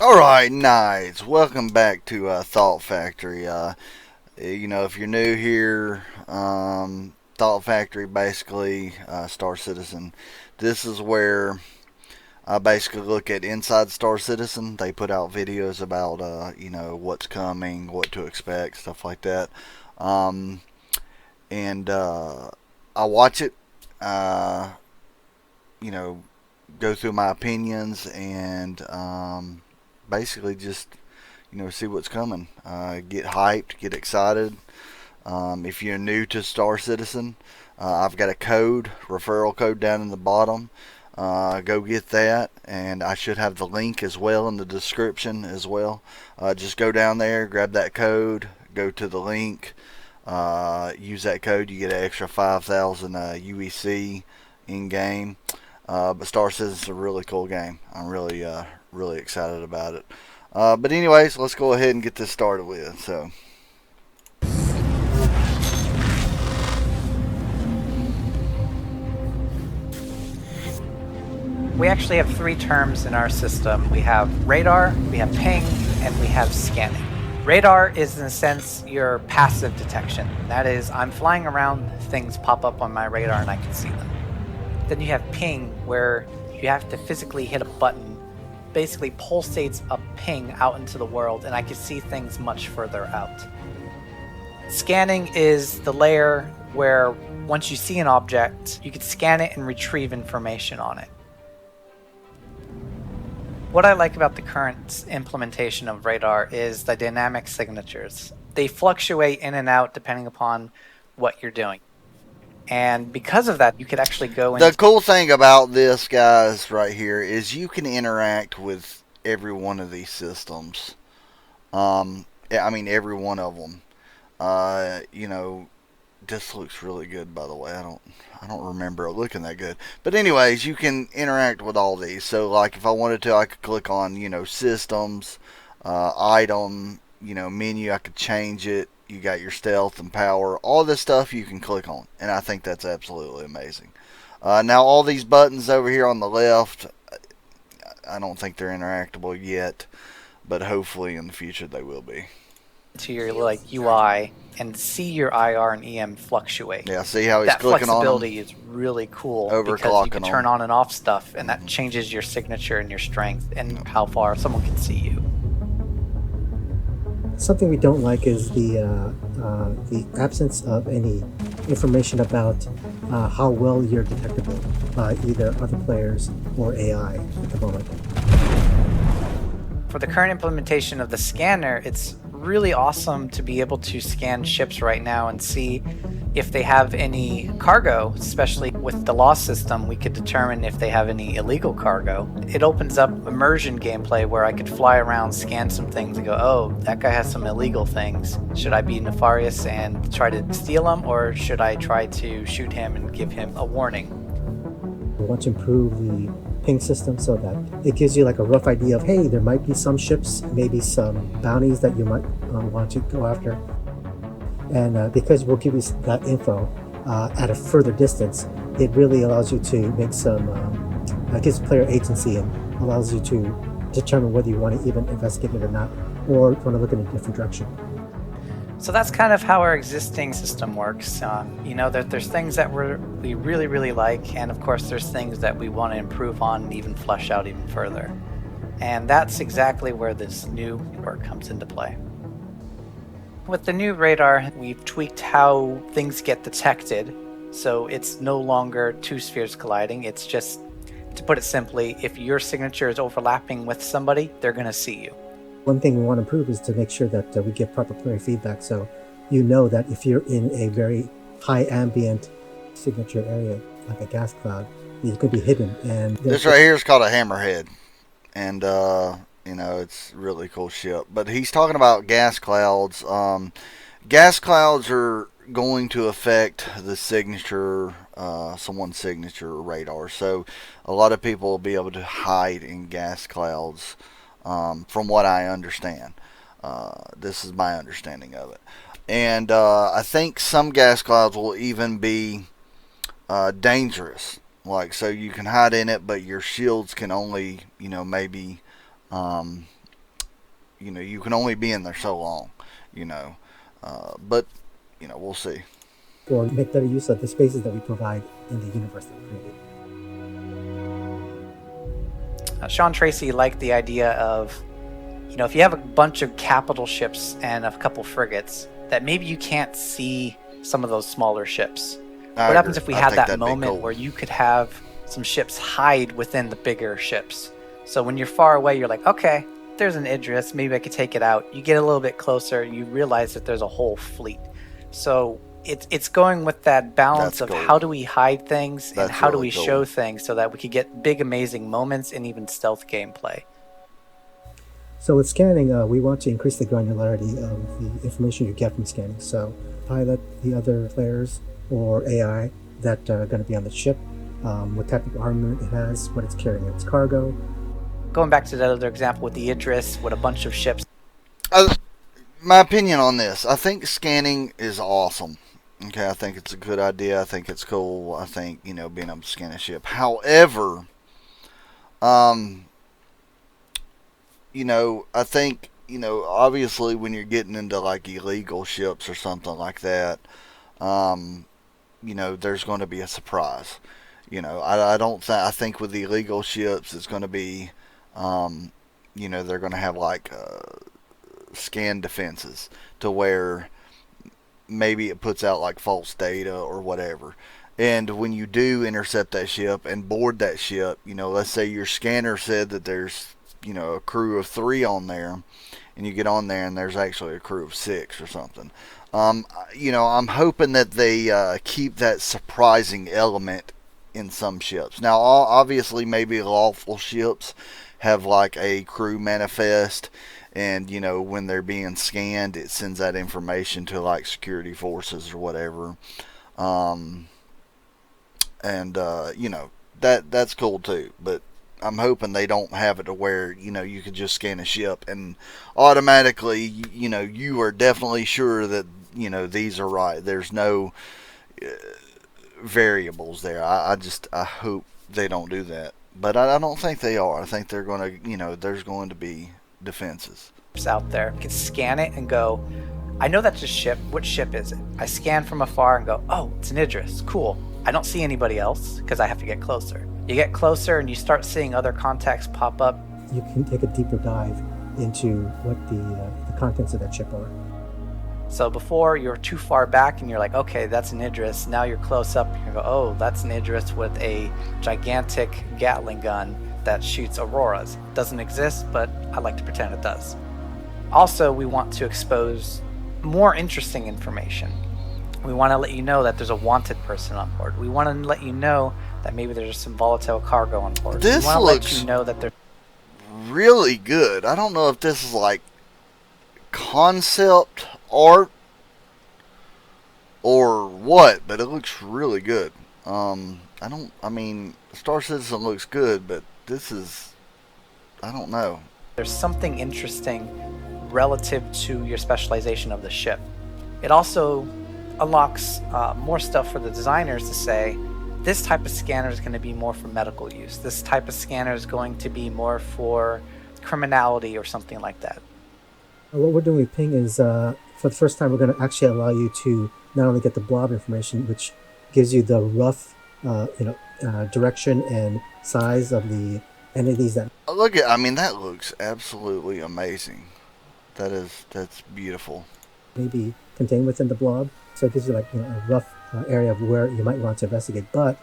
Alright, nice. Welcome back to Thought Factory. If you're new here, Thought Factory basically, Star Citizen. This is where I basically look at inside Star Citizen. They put out videos about, what's coming, what to expect, stuff like that. Um, and I watch it, uh, you know, go through my opinions and basically just see what's coming. Get hyped, get excited. If you're new to Star Citizen, I've got a referral code down in the bottom. Go get that, and I should have the link as well in the description as well. Just go down there, grab that code, go to the link, use that code. You get an extra 5,000 UEC in game. But Star Citizen's a really cool game. I'm really excited about it. But anyways, let's go ahead and get this started with. So, We actually have three terms in our system. We have radar, we have ping, and we have scanning. Radar is, in a sense, your passive detection. That is, I'm flying around, things pop up on my radar and I can see them. Then you have ping, where you have to physically hit a button, basically pulsates a ping out into the world, and I can see things much further out. Scanning is the layer where once you see an object, you can scan it and retrieve information on it. What I like about the current implementation of radar is the dynamic signatures. They fluctuate in and out depending upon what you're doing. And because of that, you could actually go into... the cool thing about this, guys, right here, is you can interact with every one of these systems. Every one of them. This looks really good, by the way. I don't remember it looking that good. But anyways, you can interact with all these. So, like, if I wanted to, I could click on, systems, item, menu. I could change it. You got your stealth and power. All this stuff you can click on. And I think that's absolutely amazing. Now, all these buttons over here on the left, I don't think they're interactable yet. But hopefully in the future they will be. To your UI and see your IR and EM fluctuate. Yeah, see how he's that clicking on them? That flexibility is really cool because you can turn on and off stuff, and that changes your signature and your strength and how far someone can see you. Something we don't like is the absence of any information about how well you're detectable by either other players or AI at the moment. For the current implementation of the scanner, it's really awesome to be able to scan ships right now and see if they have any cargo. Especially with the law system, we could determine if they have any illegal cargo. It opens up immersion gameplay where I could fly around, scan some things, and go, oh, that guy has some illegal things. Should I be nefarious and try to steal them, or should I try to shoot him and give him a warning? We want to improve the ping system so that it gives you like a rough idea of, hey, there might be some ships, maybe some bounties that you might want to go after. And because we'll give you that info at a further distance, it really allows you to make gives player agency and allows you to determine whether you want to even investigate it or not, or want to look in a different direction. So that's kind of how our existing system works. There's things that we really like, and of course there's things that we want to improve on and even flesh out even further. And that's exactly where this new work comes into play. With the new radar, we've tweaked how things get detected, so it's no longer two spheres colliding. It's just, to put it simply, if your signature is overlapping with somebody, they're going to see you. One thing we want to improve is to make sure that we get proper player feedback, so you know that if you're in a very high ambient signature area, like a gas cloud, you could be hidden. And this right here is called a hammerhead, and it's a really cool ship. But he's talking about gas clouds. Gas clouds are going to affect the signature, someone's signature radar. So a lot of people will be able to hide in gas clouds. From what I understand. This is my understanding of it. And I think some gas clouds will even be dangerous. So you can hide in it, but your shields can only, maybe you can only be in there so long, you know. But we'll see. Or make better use of the spaces that we provide in the universe that we created. Sean Tracy liked the idea of, if you have a bunch of capital ships and a couple frigates, that maybe you can't see some of those smaller ships. What happens if we had that moment where you could have some ships hide within the bigger ships? So when you're far away, you're like, okay, there's an Idris, maybe I could take it out. You get a little bit closer, you realize that there's a whole fleet. So it's going with that balance of how do we hide things and how do we show things so that we could get big, amazing moments and even stealth gameplay. So with scanning, we want to increase the granularity of the information you get from scanning. So pilot the other players or AI that are going to be on the ship, what type of armament it has, what it's carrying in its cargo. Going back to that other example with the Idris, with a bunch of ships. My opinion on this, I think scanning is awesome. Okay, I think it's a good idea. I think it's cool. I think, being able to scan a ship. However, I think, obviously when you're getting into like illegal ships or something like that, there's going to be a surprise. I think with the illegal ships, it's going to be, they're going to have like scan defenses to where maybe it puts out like false data or whatever. And when you do intercept that ship and board that ship, let's say your scanner said that there's, a crew of 3 on there, and you get on there and there's actually a crew of 6 or something. I'm hoping that they keep that surprising element in some ships. Now, obviously, maybe lawful ships have like a crew manifest, and when they're being scanned, it sends that information to like security forces or whatever. That's cool too. But I'm hoping they don't have it to where you could just scan a ship and automatically you are definitely sure that these are right. There's no variables there. I hope they don't do that. But I don't think they are. I think they're going to, there's going to be defenses out there. You can scan it and go, I know that's a ship. What ship is it? I scan from afar and go, oh, it's an Idris. Cool. I don't see anybody else because I have to get closer. You get closer and you start seeing other contacts pop up. You can take a deeper dive into what the contents of that ship are. So before you're too far back and you're like, okay, that's an Idris. Now you're close up and you go, oh, that's an Idris with a gigantic Gatling gun that shoots auroras. Doesn't exist, but I like to pretend it does. Also, we want to expose more interesting information. We want to let you know that there's a wanted person on board. We want to let you know that maybe there's some volatile cargo on board. This we want to looks let you know that there's really good. I don't know if this is like concept art or what, but it looks really good. Star Citizen looks good, but this is, I don't know. There's something interesting relative to your specialization of the ship. It also unlocks more stuff for the designers to say, this type of scanner is going to be more for medical use. This type of scanner is going to be more for criminality or something like that. What we're doing with Ping is, for the first time, we're going to actually allow you to not only get the blob information, which gives you the rough, direction and size of the entities that. That looks absolutely amazing. That's beautiful. Maybe contained within the blob, so it gives you a rough area of where you might want to investigate. But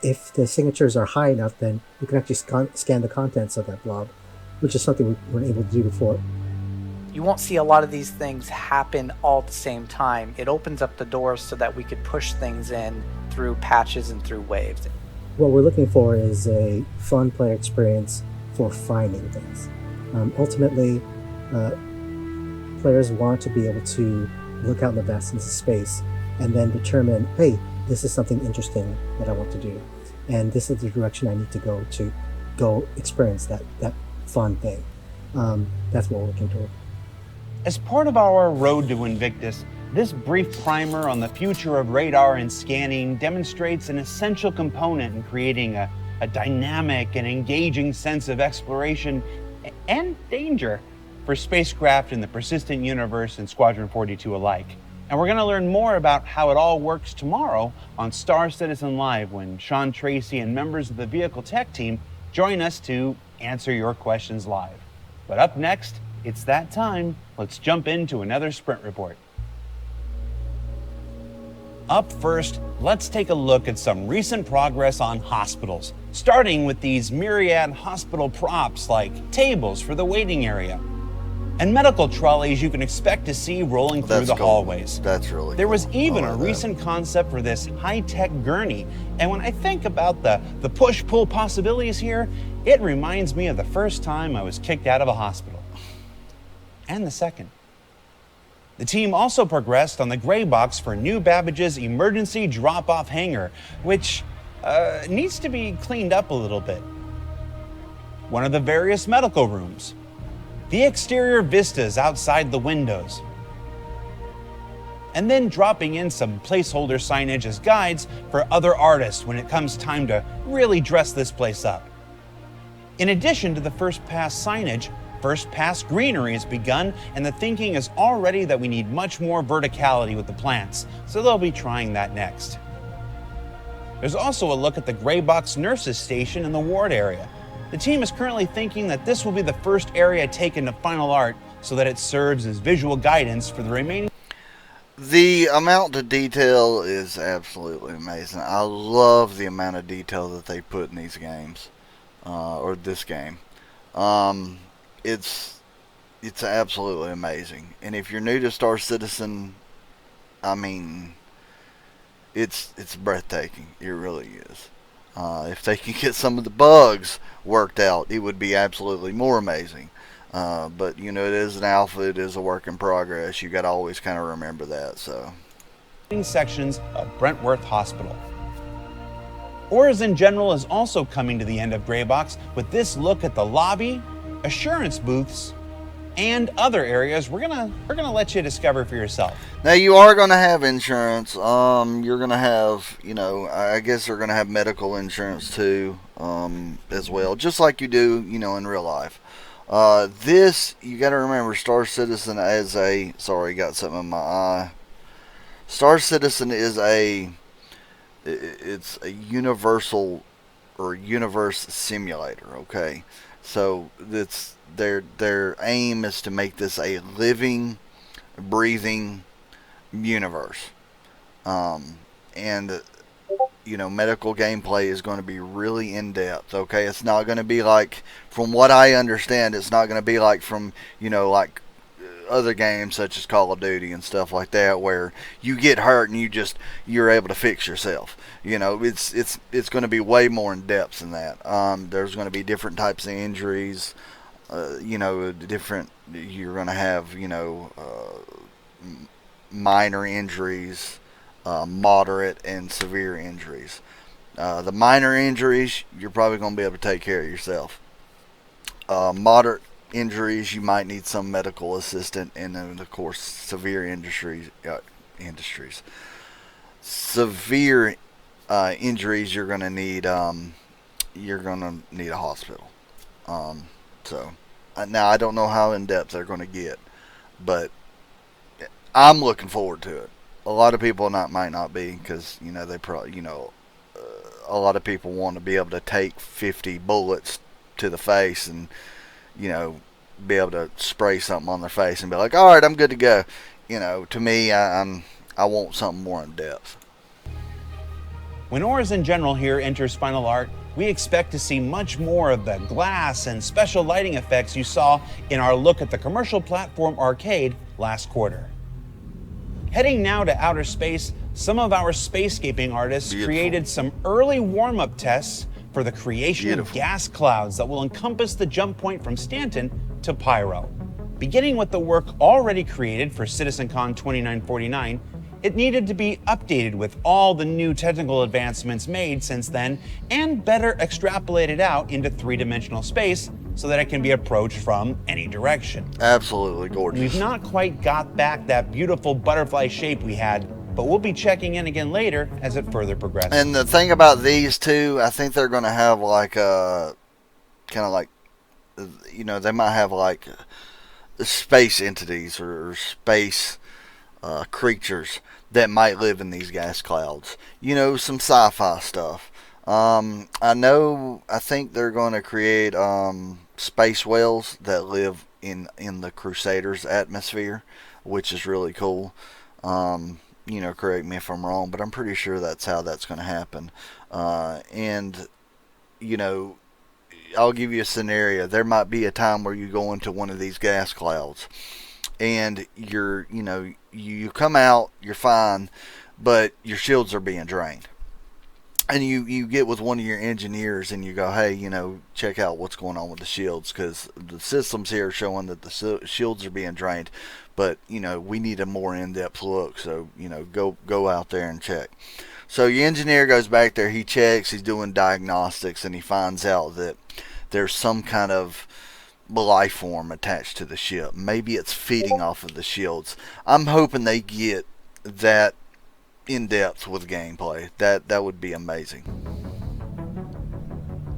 if the signatures are high enough, then you can actually scan the contents of that blob, which is something we weren't able to do before. You won't see a lot of these things happen all at the same time. It opens up the doors so that we could push things in through patches and through waves. What we're looking for is a fun player experience for finding things. Ultimately, players want to be able to look out in the vastness of space and then determine, hey, this is something interesting that I want to do. And this is the direction I need to go experience that fun thing. That's what we're looking toward. As part of our road to Invictus, this brief primer on the future of radar and scanning demonstrates an essential component in creating a dynamic and engaging sense of exploration and danger for spacecraft in the persistent universe and Squadron 42 alike. And we're going to learn more about how it all works tomorrow on Star Citizen Live when Sean Tracy and members of the Vehicle Tech team join us to answer your questions live. But up next, it's that time. Let's jump into another Sprint Report. Up first, let's take a look at some recent progress on hospitals, starting with these myriad hospital props like tables for the waiting area and medical trolleys you can expect to see rolling through the hallways. That's really There cool. was even a recent concept for this high-tech gurney, and when I think about the push-pull possibilities here, it reminds me of the first time I was kicked out of a hospital. And the second. The team also progressed on the gray box for New Babbage's emergency drop-off hangar, which needs to be cleaned up a little bit. One of the various medical rooms. The exterior vistas outside the windows. And then dropping in some placeholder signage as guides for other artists when it comes time to really dress this place up. In addition to the first pass signage, first pass greenery has begun, and the thinking is already that we need much more verticality with the plants, so they'll be trying that next. There's also a look at the gray box nurses station in the ward area. The team is currently thinking that this will be the first area taken to final art so that it serves as visual guidance for the remaining. The amount of detail is absolutely amazing. I love the amount of detail that they put in these games, or this game. It's absolutely amazing. And if you're new to Star Citizen, I mean, it's breathtaking. It really is. If they can get some of the bugs worked out, it would be absolutely more amazing. But, you know, it is an alpha. It is a work in progress. You got to always kind of remember that. So, sections of Brentworth Hospital. Origin General is also coming to the end of Greybox with this look at the lobby, assurance booths, and other areas we're gonna let you discover for yourself. Now you are gonna have insurance. You're gonna have, you know, I guess they're gonna have medical insurance too, as well, just like you do, you know, in real life. This you got to remember, Star Citizen as a got something in my eye. Star Citizen is it's a universal or universe simulator. Okay, so it's their aim is to make this a living, breathing universe, and you know, medical gameplay is going to be really in depth. Okay, it's not going to be like, from what I understand, it's not going to be like from, you know, like other games such as Call of Duty and stuff like that, where you get hurt and you're able to fix yourself. You know, it's going to be way more in depth than that. There's going to be different types of injuries. You know, you're going to have, you know, minor injuries, moderate and severe injuries. The minor injuries, you're probably going to be able to take care of yourself. Moderate injuries, you might need some medical assistant, and then of course severe severe injuries, you're going to need a hospital. So now I don't know how in depth they're going to get, but I'm looking forward to it. A lot of people might not be, because, you know, they probably, you know, a lot of people want to be able to take 50 bullets to the face and, you know, be able to spray something on their face and be like, all right, I'm good to go. You know, to me, I want something more in depth. When Origin General here enters final art, we expect to see much more of the glass and special lighting effects you saw in our look at the commercial platform arcade last quarter. Heading now to outer space, some of our spacescaping artists created some early warm-up tests for the creation of gas clouds that will encompass the jump point from Stanton to Pyro. Beginning with the work already created for CitizenCon 2949, it needed to be updated with all the new technical advancements made since then, and better extrapolated out into three-dimensional space so that it can be approached from any direction. Absolutely gorgeous. We've not quite got back that beautiful butterfly shape we had, but we'll be checking in again later as it further progresses. And the thing about these two, I think they're going to have like a kind of like, you know, they might have like space entities or space creatures that might live in these gas clouds. Some sci-fi stuff. I think they're going to create space whales that live in the Crusader's atmosphere, which is really cool. Correct me if I'm wrong, but I'm pretty sure that's how that's going to happen. And I'll give you a scenario. There might be a time where you go into one of these gas clouds, and you come out, you're fine, but your shields are being drained. And you get with one of your engineers and you go, hey, check out what's going on with the shields, because the systems here are showing that the shields are being drained, but we need a more in-depth look. So go out there and check. So your engineer goes back there, he checks, he's doing diagnostics, and he finds out that there's some kind of life form attached to the ship. Maybe it's feeding off of the shields. I'm hoping they get that in depth with gameplay. That would be amazing.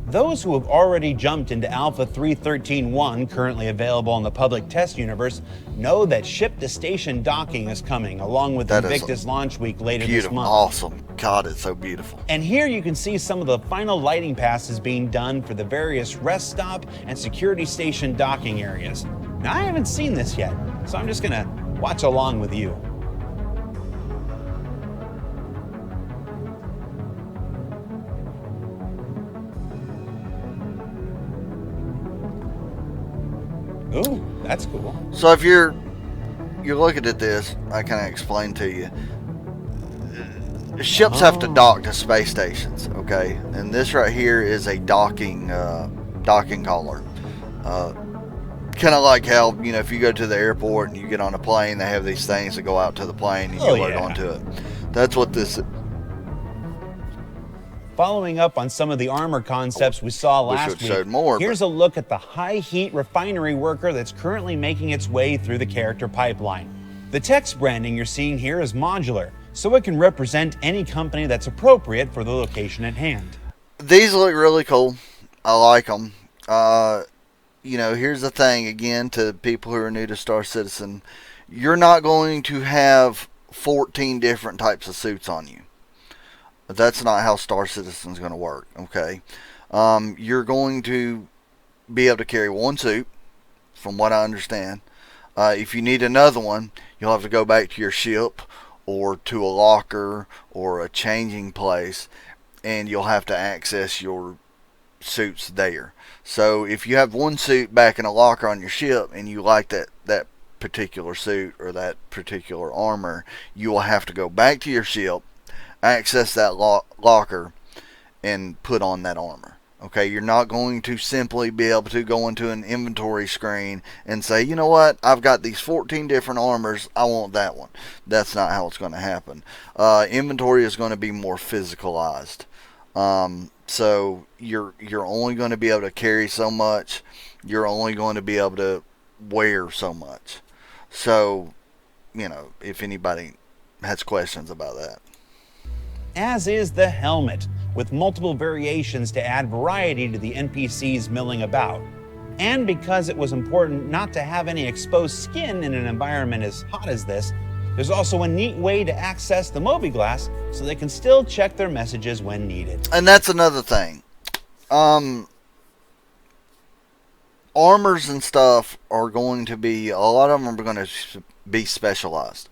Those who have already jumped into Alpha 3.13.1, currently available in the public test universe, know that ship-to-station docking is coming, along with Invictus Launch Week later this month. Awesome. God, it's so beautiful. And here you can see some of the final lighting passes being done for the various rest stop and security station docking areas. Now, I haven't seen this yet, so I'm just gonna watch along with you. Ooh, that's cool. So if you're looking at this, I kind of explained to you. Ships have to dock to space stations, okay? And this right here is a docking collar. Kind of like how, if you go to the airport and you get on a plane, they have these things that go out to the plane and you load onto it. That's what this is. Following up on some of the armor concepts we saw last week, here's a look at the high-heat refinery worker that's currently making its way through the character pipeline. The text branding you're seeing here is modular, so it can represent any company that's appropriate for the location at hand. These look really cool. I like them. Here's the thing, again, to people who are new to Star Citizen. You're not going to have 14 different types of suits on you. That's not how Star Citizen is going to work, okay? You're going to be able to carry one suit, from what I understand. If you need another one, you'll have to go back to your ship or to a locker or a changing place, and you'll have to access your suits there. So if you have one suit back in a locker on your ship and you like that particular suit or that particular armor, you will have to go back to your ship, access that locker, and put on that armor. Okay, you're not going to simply be able to go into an inventory screen and say, you know what, I've got these 14 different armors, I want that one. That's not how it's going to happen. Inventory is going to be more physicalized. So you're only going to be able to carry so much. You're only going to be able to wear so much. So, if anybody has questions about that. As is the helmet, with multiple variations to add variety to the NPCs milling about. And because it was important not to have any exposed skin in an environment as hot as this, there's also a neat way to access the Mobi-Glass so they can still check their messages when needed. And that's another thing. Armors and stuff are going to be, a lot of them are going to be specialized.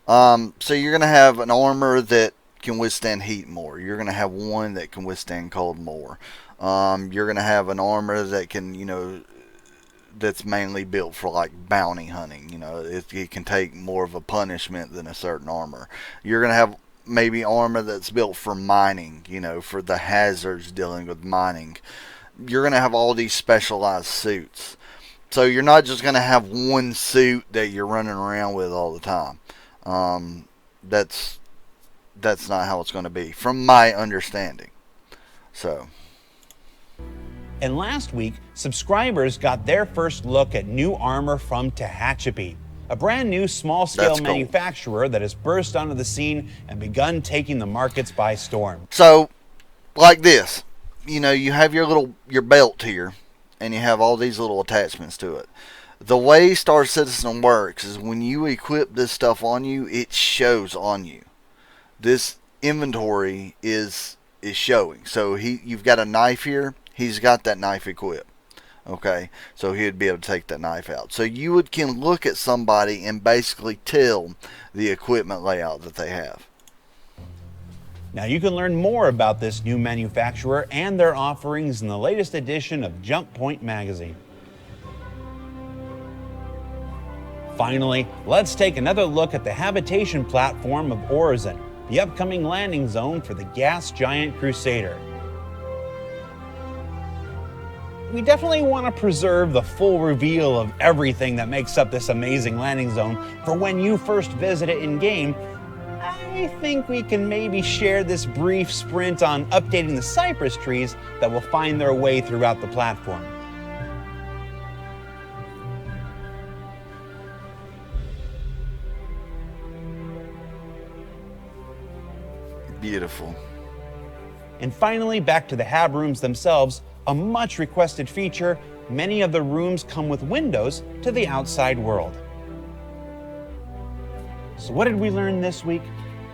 So you're going to have an armor that can withstand heat more. You're going to have one that can withstand cold more. You're going to have an armor that can, that's mainly built for like bounty hunting. It can take more of a punishment than a certain armor. You're going to have maybe armor that's built for mining, for the hazards dealing with mining. You're going to have all these specialized suits. So you're not just going to have one suit that you're running around with all the time. That's not how it's going to be, from my understanding. So. And last week, subscribers got their first look at new armor from Tehachapi, a brand new small-scale manufacturer that has burst onto the scene and begun taking the markets by storm. So, like this, you have your belt here, and you have all these little attachments to it. The way Star Citizen works is when you equip this stuff on you, it shows on you. This inventory is showing. So you've got a knife here. He's got that knife equipped. Okay, so he'd be able to take that knife out. So you can look at somebody and basically tell the equipment layout that they have. Now you can learn more about this new manufacturer and their offerings in the latest edition of Jump Point magazine. Finally, let's take another look at the habitation platform of Orizon, the upcoming landing zone for the gas giant Crusader. We definitely want to preserve the full reveal of everything that makes up this amazing landing zone for when you first visit it in-game. I think we can maybe share this brief sprint on updating the cypress trees that will find their way throughout the platform. Beautiful. And finally, back to the hab rooms themselves, a much requested feature. Many of the rooms come with windows to the outside world. So what did we learn this week?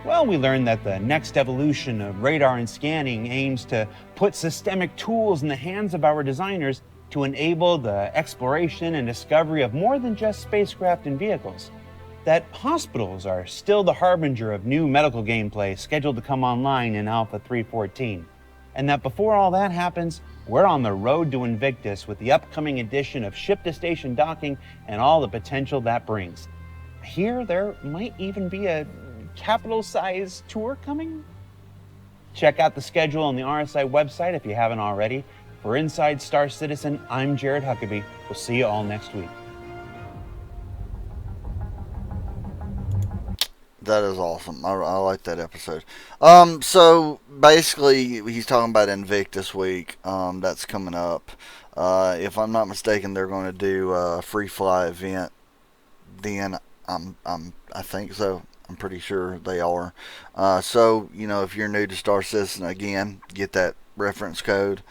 Well, we learned that the next evolution of radar and scanning aims to put systemic tools in the hands of our designers to enable the exploration and discovery of more than just spacecraft and vehicles. That hospitals are still the harbinger of new medical gameplay scheduled to come online in Alpha 3.14. And that before all that happens, we're on the road to Invictus with the upcoming edition of ship-to-station docking and all the potential that brings. I hear there might even be a capital-sized tour coming? Check out the schedule on the RSI website if you haven't already. For Inside Star Citizen, I'm Jared Huckabee. We'll see you all next week. That is awesome. I like that episode. So basically, he's talking about Invictus Week. That's coming up. If I'm not mistaken, they're going to do a free fly event. Then I think so. I'm pretty sure they are. So if you're new to Star Citizen, again, get that reference code.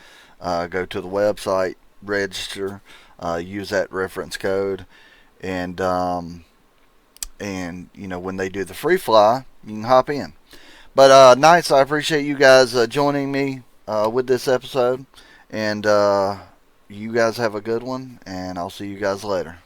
Go to the website, register, use that reference code, and when they do the free fly, you can hop in. But Knights, I appreciate you guys joining me with this episode, and you guys have a good one, and I'll see you guys later.